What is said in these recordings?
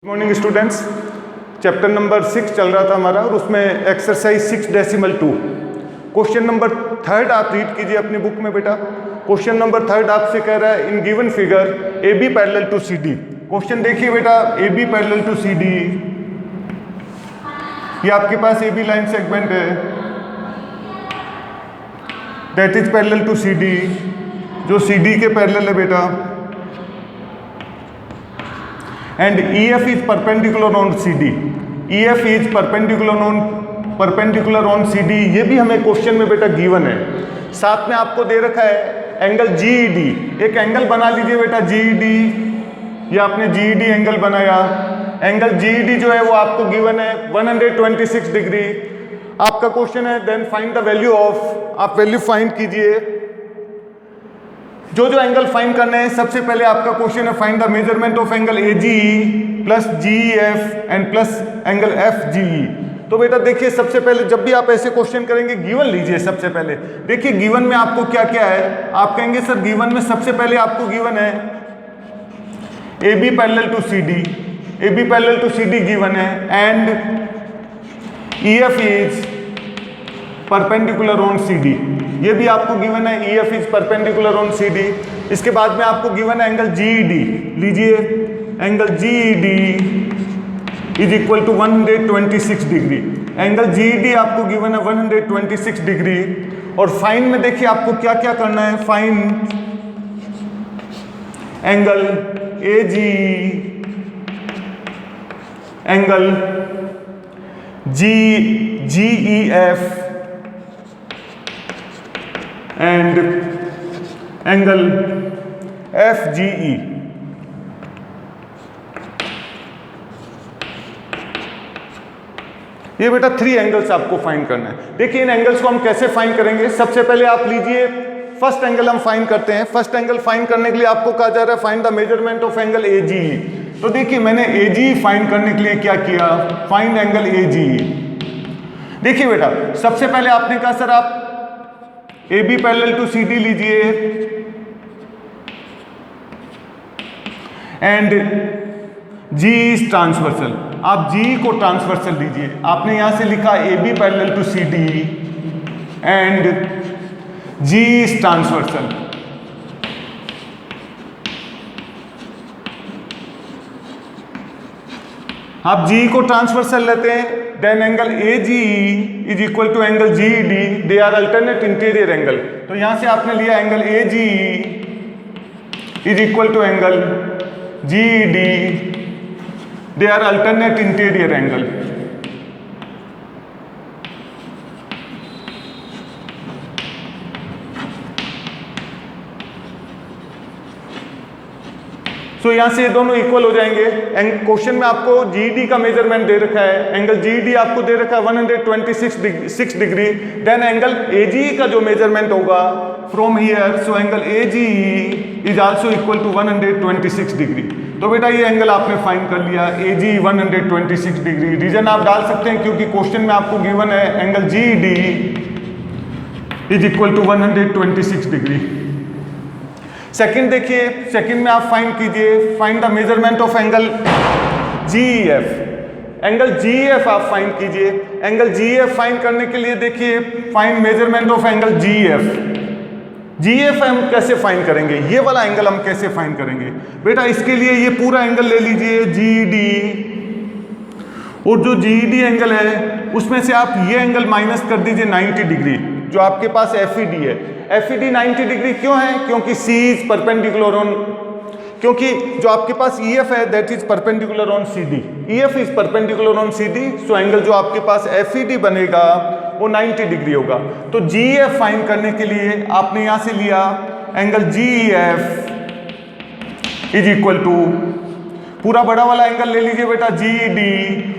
Morning students, chapter number 6 चल रहा था हमारा और उसमें एक्सरसाइज 6.2 क्वेश्चन नंबर 3 आप रीड कीजिए अपनी बुक में बेटा। क्वेश्चन नंबर 3 आपसे कह रहा है in given figure A B parallel to C D. Question देखिए बेटा, A B parallel to C D, ये आपके पास ए बी लाइन सेगमेंट है, that is parallel to C D, जो सी डी के पैरेलल है बेटा। And EF is perpendicular on CD, EF is perpendicular on CD, ये भी हमें क्वेश्चन में बेटा गिवन है। साथ में आपको दे रखा है एंगल GED, एक एंगल बना लीजिए बेटा GED, ये आपने GED एंगल बनाया। एंगल GED जो है वो आपको गिवन है 126 डिग्री। आपका क्वेश्चन है then find the value of, आप वैल्यू फाइंड कीजिए। जो एंगल फाइंड करने हैं, सबसे पहले आपका क्वेश्चन है find the measurement of angle AGE plus GEF and plus angle FGE। तो बेटा देखिए, सबसे पहले जब भी आप ऐसे क्वेश्चन करेंगे गिवन लीजिए। सबसे पहले देखिए गिवन में आपको क्या क्या है। आप कहेंगे सर गिवन में सबसे पहले आपको गिवन है AB parallel to CD, AB parallel to CD given है and EF is perpendicular on CD, ये भी आपको गिवन है, EF is perpendicular on CD। इसके बाद में आपको गिवन है एंगल GED, लीजिए angle GED is equal to 126 degree. Angle GED आपको गिवन है 126 डिग्री। और फाइंड में देखिए आपको क्या क्या करना है। Find angle AGE, angle GEF and angle FGE। ये बेटा 3 एंगल्स आपको फाइंड करना है। देखिए इन एंगल्स को हम कैसे फाइंड करेंगे। सबसे पहले आप लीजिए फर्स्ट एंगल हम फाइंड करते हैं। फर्स्ट एंगल फाइंड करने के लिए आपको कहा जा रहा है find the measurement of angle AGE। तो देखिए मैंने AGE फाइंड करने के लिए क्या किया, फाइंड एंगल AGE। देखिए बेटा सबसे पहले आपने कहा सर आप AB पैरेलल टू CD लीजिए एंड G इज ट्रांसवर्सल। आप G को ट्रांसवर्सल लीजिए। आपने यहां से लिखा AB parallel to CD and G is transversal. आप G को ट्रांसवर्सल लेते हैं, then angle AGE is equal to angle GED, they are alternate interior angle. तो यहां से आपने लिया angle AGE is equal to angle GED, they are alternate interior angle. So यहां से ये दोनों इक्वल हो जाएंगे। क्वेश्चन में आपको GED का मेजरमेंट दे रखा है, एंगल GED आपको दे रखा है 126 डिग्री। देन एंगल AGE का जो मेजरमेंट होगा from here, so angle AGE is also equal to 126 degree. तो बेटा ये एंगल आपने फाइंड कर लिया, AGE 126 डिग्री। रीजन आप डाल सकते हैं क्योंकि क्वेश्चन में आपको गिवन है angle GED is equal to 126 degree. Second देखिए, सेकंड में आप फाइंड कीजिए find the measurement of angle GEF। Angle GEF आप फाइंड कीजिए। एंगल GEF फाइंड करने के लिए देखिए find measurement of angle GEF। GEF हम कैसे फाइंड करेंगे, ये वाला एंगल हम कैसे फाइंड करेंगे बेटा। इसके लिए ये पूरा एंगल ले लीजिए GED, और जो GED एंगल है उसमें से आप ये एंगल माइनस कर दीजिए 90 डिग्री, जो आपके पास FED है। FED 90 डिग्री क्यों है, क्योंकि C इज परपेंडिकुलर ऑन, क्योंकि जो आपके पास EF है that is perpendicular on CD, EF is perpendicular on CD, so angle जो आपके पास FED बनेगा वो 90 डिग्री होगा। तो GEF फाइंड करने के लिए आपने यहां से लिया angle GEF is equal to पूरा बड़ा वाला एंगल ले लीजिए बेटा GED,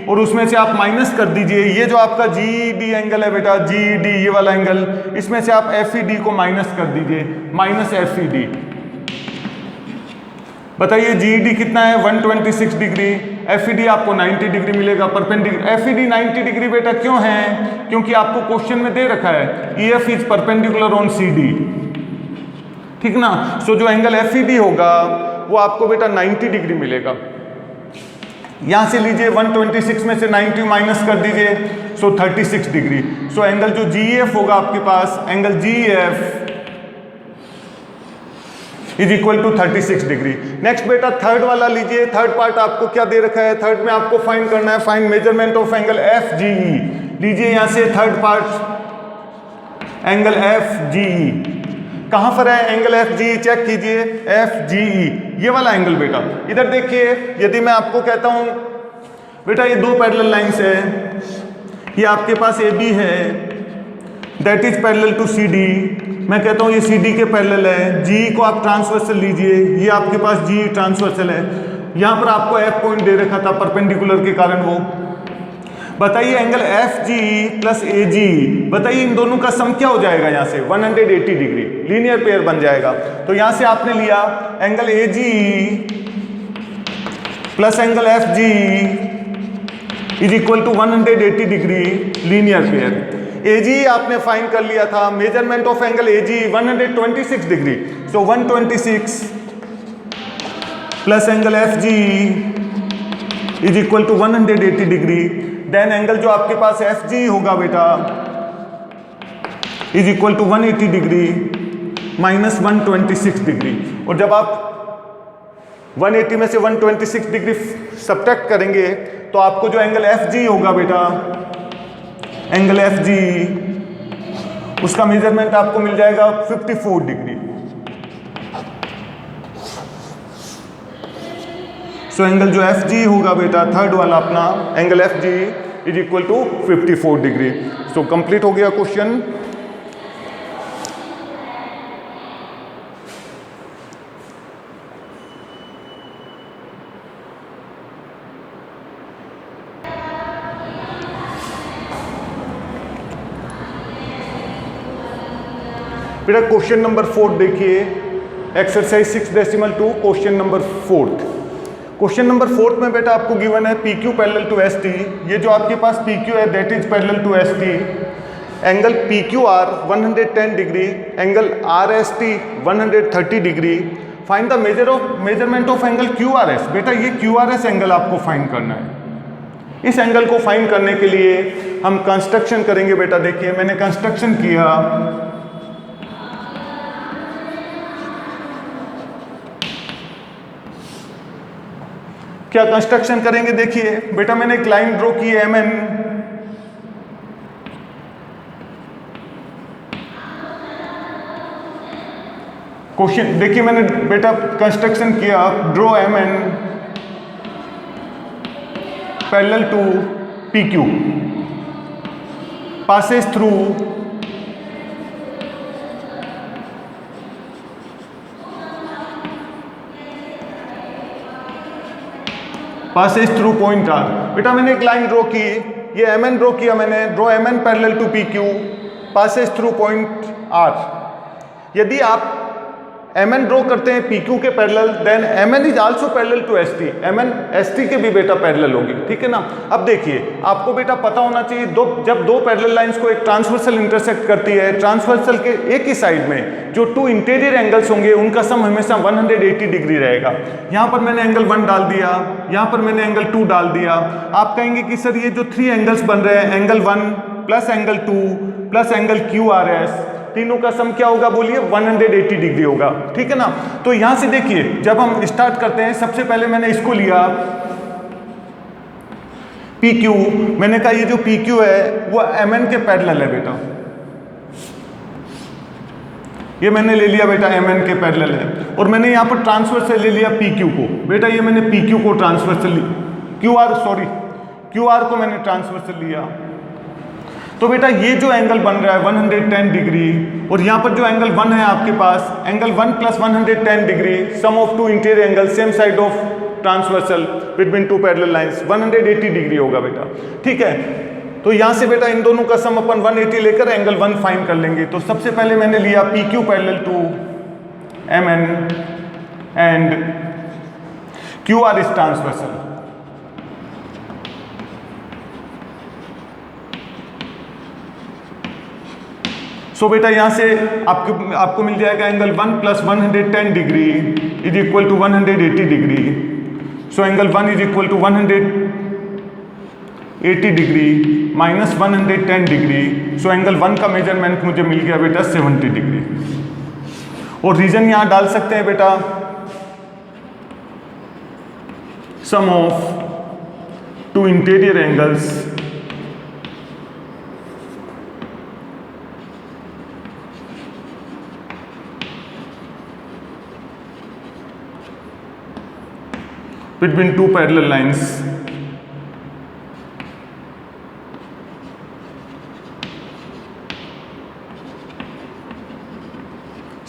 और उसमें से आप माइनस कर दीजिए ये जो आपका GED एंगल है बेटा GED, ये वाला एंगल, इसमें से आप FED को माइनस कर दीजिए, माइनस FED। बताइए GED कितना है 126 डिग्री, FED आपको 90 डिग्री मिलेगा परपेंडिकुलर। FED 90 डिग्री बेटा क्यों है, क्योंकि आपको क्वेश्चन में दे रखा है EF is perpendicular on CD, ठीक ना। सो जो एंगल FED होगा वो आपको बेटा 90 डिग्री मिलेगा। यहां से लीजिए 126 में से 90 माइनस कर दीजिए, सो 36 डिग्री। सो एंगल जो GEF होगा आपके पास, angle GEF is equal to 36 degree. Next बेटा थर्ड वाला लीजिए। थर्ड पार्ट आपको क्या दे रखा है, थर्ड में आपको फाइंड करना है find measurement of angle FGE। लीजिए यहां से थर्ड पार्ट एंगल FGE कहां पर है, एंगल FGE चेक कीजिए, FGE ये वाला एंगल बेटा। इधर देखिए, यदि मैं आपको कहता हूं बेटा ये दो पैरेलल लाइंस है, ये आपके पास AB है that is parallel to CD, मैं कहता हूं ये CD के पैरेलल है, GE को आप ट्रांसवर्सल लीजिए, ये आपके पास GE ट्रांसवर्सल है, यहां पर आपको F पॉइंट दे रखा था परपेंडिकुलर के कारण, वो बताइए एंगल FGE प्लस AGE, बताइए इन दोनों का सम क्या हो जाएगा, यहां से 180 डिग्री लीनियर पेयर बन जाएगा। तो यहां से आपने लिया angle AGE plus angle FGE is equal to 180 degree linear pair. AGE आपने फाइंड कर लिया था, measurement of angle AGE 126 degree, so 126 plus angle FGE is equal to 180 degree. Then angle जो आपके पास FGE होगा बेटा is equal to 180 degree minus 126 degree. और जब आप 180 में से 126 डिग्री सब्ट्रैक्ट करेंगे तो आपको जो एंगल FGE होगा बेटा, एंगल FGE उसका मेजरमेंट आपको मिल जाएगा 54 डिग्री। सो एंगल जो FGE होगा बेटा थर्ड वाला अपना angle FGE is equal to 54 degree. So complete हो गया क्वेश्चन। बेटा क्वेश्चन नंबर 4 देखिए, exercise 6.2 question number 4। Question number 4 में बेटा आपको गिवन है PQ पैरेलल टू ST। ये जो आपके पास PQ है that is parallel to ST, angle PQR 110 degree, angle RST 130 degree. Find the measurement of angle QRS। बेटा ये QRS एंगल आपको फाइंड करना है। इस एंगल को फाइंड करने के लिए हम कंस्ट्रक्शन करेंगे बेटा। देखिए मैंने कंस्ट्रक्शन किया, क्या कंस्ट्रक्शन करेंगे, देखिए बेटा मैंने एक लाइन ड्रॉ की है MN, क्वेश्चन देखिए मैंने बेटा कंस्ट्रक्शन किया, draw MN parallel to PQ passes through point R। बेटा मैंने एक लाइन ड्रॉ की, ये MN ड्रॉ किया मैंने, draw MN parallel to PQ passes through point R। यदि आप MN ड्रॉ करते हैं PQ के parallel, then MN is also parallel to ST, MN ST के भी बेटा पैरेलल होगी, ठीक है ना। अब देखिए आपको बेटा पता होना चाहिए जब दो पैरेलल लाइंस को एक ट्रांसवर्सल इंटरसेक्ट करती है, ट्रांसवर्सल के एक ही साइड में जो टू इंटीरियर एंगल्स होंगे उनका सम हमेशा 180 डिग्री रहेगा। यहाँ पर मैंने एंगल 1 डाल दिया, यहाँ पर मैंने एंगल 2 डाल दिया। आप कहेंगे कि सर ये जो 3 एंगल्स बन रहे हैं, angle 1 plus angle 2 plus angle QRS, तीनों का सम क्या होगा बोलिए, 180 डिग्री होगा, ठीक है ना। तो यहां से देखिए जब हम स्टार्ट करते हैं, सबसे पहले मैंने इसको लिया PQ, मैंने कहा ये जो PQ है वो MN के पैरेलल है बेटा, ये मैंने ले लिया बेटा MN के पैरेलल है। और मैंने यहाँ पर ट्रांसफर से ले लिया PQ को, बेटा ये मैंने PQ को ट्रांसफर से QR को मैंने ट्रांसफर से लिया। तो बेटा ये जो एंगल बन रहा है 110 डिग्री, और यहाँ पर जो एंगल 1 है आपके पास, angle 1 plus 110 degree, sum of two interior angle same side of transversal between two parallel lines 180 degree होगा बेटा, ठीक है। तो यहाँ से बेटा इन दोनों का सम अपन 180 लेकर एंगल 1 फाइंड कर लेंगे। तो सबसे पहले मैंने लिया PQ parallel to MN and QR is transversal. So बेटा यहाँ से आपको मिल जाएगा angle 1 plus 110 degree is equal to 180 degree. So angle 1 is equal to 180 degree minus 110 degree. So angle 1 का मेजरमेंट मुझे मिल गया बेटा 70 डिग्री। और रीजन यहां डाल सकते हैं बेटा, sum of two interior angles between two parallel lines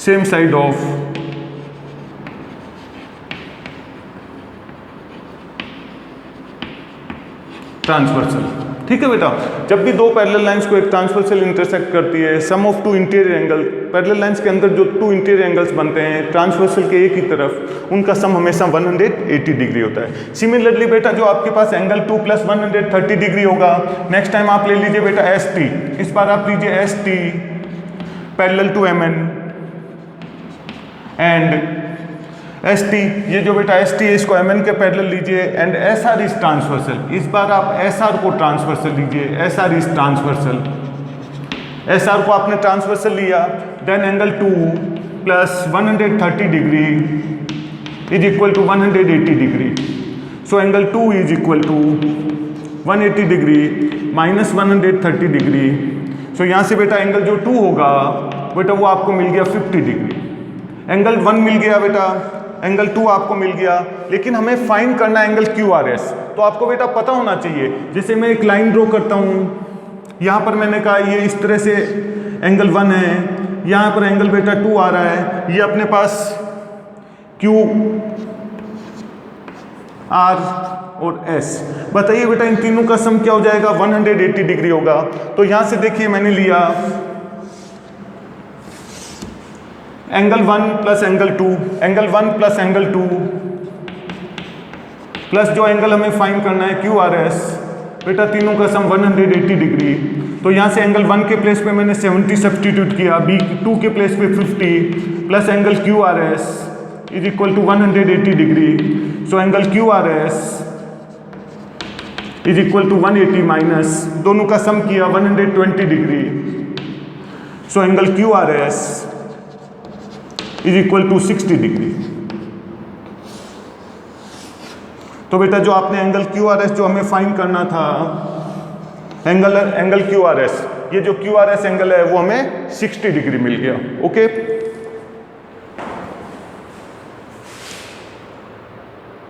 same side of transversal. ठीक है बेटा, जब भी दो पैरेलल लाइंस को एक ट्रांसवर्सल इंटरसेक्ट करती है, sum of two interior angle, parallel lines के अंदर जो टू इंटीरियर एंगल्स बनते हैं ट्रांसवर्सल के एक ही तरफ, उनका सम हमेशा 180 डिग्री होता है। सिमिलरली बेटा जो आपके पास एंगल 2 + 130 डिग्री होगा, नेक्स्ट टाइम आप ले लीजिए बेटा ST, इस बार आप लीजिए ST parallel to MN and ST, ये जो बेटा ST है इसको MN के पैरेलल लीजिए एंड SR इज ट्रांसवर्सल। इस बार आप SR को ट्रांसवर्सल लीजिए, SR इज ट्रांसवर्सल। SR को आपने ट्रांसवर्सल लिया, then angle 2 + 130 degree is equal to 180 degree. So angle 2 is equal to 180 degree minus 130 degree. So यहाँ से बेटा एंगल जो 2 होगा बेटा वो आपको मिल गया 50 डिग्री। एंगल 1 मिल गया बेटा, एंगल 2 आपको मिल गया, लेकिन हमें फाइंड करना है एंगल QRS। तो आपको बेटा पता होना चाहिए, जैसे मैं एक लाइन ड्रॉ करता हूँ, यहाँ पर मैंने कहा ये इस तरह से एंगल 1 है, यहाँ पर एंगल बेटा 2 आ रहा है, ये अपने पास QR और S। बताइए बेटा इन तीनों का सम क्या हो जाएगा, 180 डिग्री होगा। तो यहाँ से देखिए मैंने लिया angle 1 + angle 2, angle 1 + angle 2 plus जो एंगल हमें फाइंड करना है QRS, बेटा तीनों का सम 180 डिग्री। तो यहाँ से एंगल 1 के प्लेस पे मैंने 70 सब्सटीट्यूट किया, B2 के प्लेस पे 50 plus angle QRS is equal to 180 degree. So angle QRS is equal to 180 minus दोनों का सम किया 120 degree. So angle QRS is equal to 60 degree. तो बेटा जो आपने एंगल QRS जो हमें फाइंड करना था, एंगल QRS, ये जो QRS एंगल है वो हमें 60 डिग्री मिल गया। ओके।